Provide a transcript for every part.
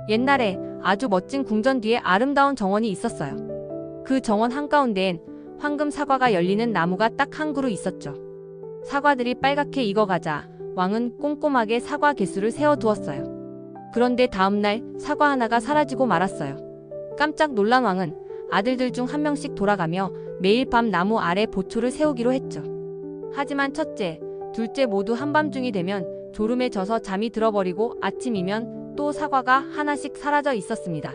옛날에 아주 멋진 궁전 뒤에 아름다운 정원이 있었어요. 그 정원 한가운데엔 황금 사과가 열리는 나무가 딱 한 그루 있었죠. 사과들이 빨갛게 익어가자 왕은 꼼꼼하게 사과 개수를 세어두었어요. 그런데 다음날 사과 하나가 사라지고 말았어요. 깜짝 놀란 왕은 아들들 중 한 명씩 돌아가며 매일 밤 나무 아래 보초를 세우기로 했죠. 하지만 첫째, 둘째 모두 한밤중이 되면 졸음에 져서 잠이 들어버리고 아침이면 또 사과가 하나씩 사라져 있었습니다.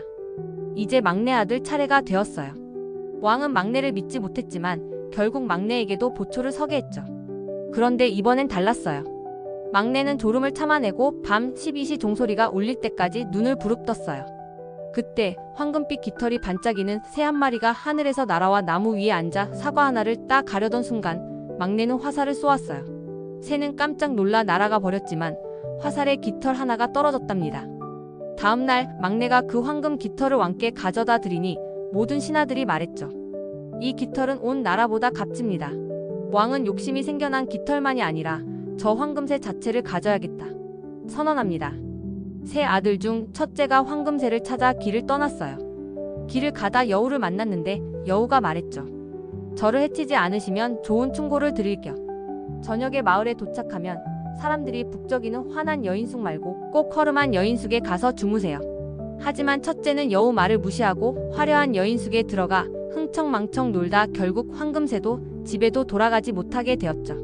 이제 막내 아들 차례가 되었어요. 왕은 막내를 믿지 못했지만 결국 막내에게도 보초를 서게 했죠. 그런데 이번엔 달랐어요. 막내는 졸음을 참아내고 밤 12시 종소리가 울릴 때까지 눈을 부릅떴어요. 그때 황금빛 깃털이 반짝이는 새 한 마리가 하늘에서 날아와 나무 위에 앉아 사과 하나를 딱 가려던 순간 막내는 화살을 쏘았어요. 새는 깜짝 놀라 날아가 버렸지만 화살에 깃털 하나가 떨어졌답니다. 다음날 막내가 그 황금 깃털을 왕께 가져다 드리니 모든 신하들이 말했죠. 이 깃털은 온 나라보다 값집니다. 왕은 욕심이 생겨난 깃털만이 아니라 저 황금새 자체를 가져야겠다 선언합니다. 세 아들 중 첫째가 황금새를 찾아 길을 떠났어요. 길을 가다 여우를 만났는데 여우가 말했죠. 저를 해치지 않으시면 좋은 충고를 드릴게요. 저녁에 마을에 도착하면 사람들이 북적이는 환한 여인숙 말고 꼭 허름한 여인숙에 가서 주무세요. 하지만 첫째는 여우 말을 무시하고 화려한 여인숙에 들어가 흥청망청 놀다 결국 황금새도 집에도 돌아가지 못하게 되었죠.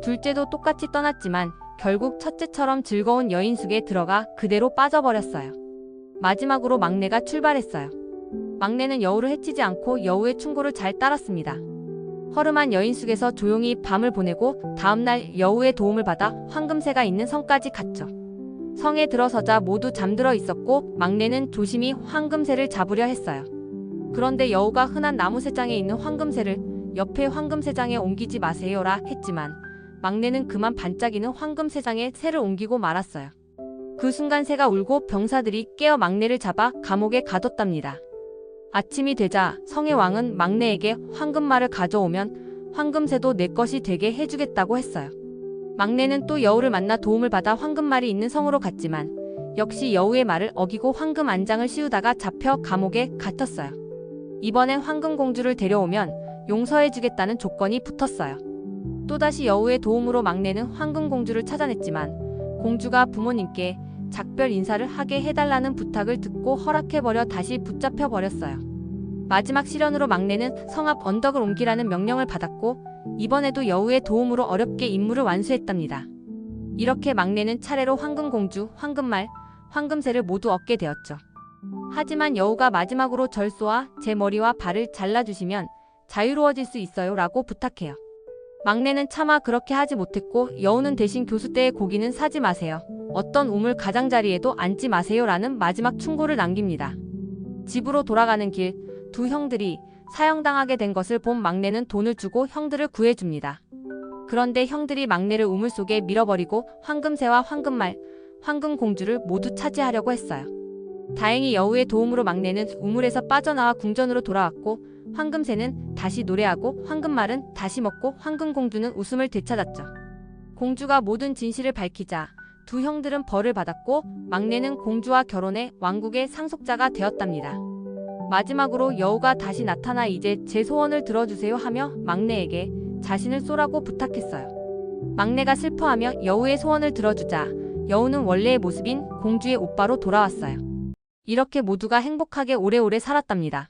둘째도 똑같이 떠났지만 결국 첫째처럼 즐거운 여인숙에 들어가 그대로 빠져버렸어요. 마지막으로 막내가 출발했어요. 막내는 여우를 해치지 않고 여우의 충고를 잘 따랐습니다. 허름한 여인숙에서 조용히 밤을 보내고 다음날 여우의 도움을 받아 황금새가 있는 성까지 갔죠. 성에 들어서자 모두 잠들어 있었고 막내는 조심히 황금새를 잡으려 했어요. 그런데 여우가 흔한 나무새장에 있는 황금새를 옆에 황금새장에 옮기지 마세요라 했지만 막내는 그만 반짝이는 황금새장에 새를 옮기고 말았어요. 그 순간 새가 울고 병사들이 깨어 막내를 잡아 감옥에 가뒀답니다. 아침이 되자 성의 왕은 막내에게 황금말을 가져오면 황금새도 내 것이 되게 해주겠다고 했어요. 막내는 또 여우를 만나 도움을 받아 황금말이 있는 성으로 갔지만 역시 여우의 말을 어기고 황금 안장을 씌우다가 잡혀 감옥에 갇혔어요. 이번엔 황금공주를 데려오면 용서해주겠다는 조건이 붙었어요. 또다시 여우의 도움으로 막내는 황금공주를 찾아냈지만 공주가 부모님께 작별 인사를 하게 해달라는 부탁을 듣고 허락해버려 다시 붙잡혀버렸어요. 마지막 시련으로 막내는 성 앞 언덕을 옮기라는 명령을 받았고 이번에도 여우의 도움으로 어렵게 임무를 완수했답니다. 이렇게 막내는 차례로 황금공주, 황금말, 황금새를 모두 얻게 되었죠. 하지만 여우가 마지막으로 절 쏘아 제 머리와 발을 잘라주시면 자유로워질 수 있어요 라고 부탁해요. 막내는 차마 그렇게 하지 못했고 여우는 대신 교수대의 고기는 사지 마세요. 어떤 우물 가장자리에도 앉지 마세요 라는 마지막 충고를 남깁니다. 집으로 돌아가는 길 두 형들이 사형당하게 된 것을 본 막내는 돈을 주고 형들을 구해줍니다. 그런데 형들이 막내를 우물 속에 밀어버리고 황금새와 황금말, 황금공주를 모두 차지하려고 했어요. 다행히 여우의 도움으로 막내는 우물에서 빠져나와 궁전으로 돌아왔고 황금새는 다시 노래하고 황금말은 다시 먹고 황금공주는 웃음을 되찾았죠. 공주가 모든 진실을 밝히자 두 형들은 벌을 받았고 막내는 공주와 결혼해 왕국의 상속자가 되었답니다. 마지막으로 여우가 다시 나타나 이제 제 소원을 들어주세요 하며 막내에게 자신을 쏘라고 부탁했어요. 막내가 슬퍼하며 여우의 소원을 들어주자 여우는 원래의 모습인 공주의 오빠로 돌아왔어요. 이렇게 모두가 행복하게 오래오래 살았답니다.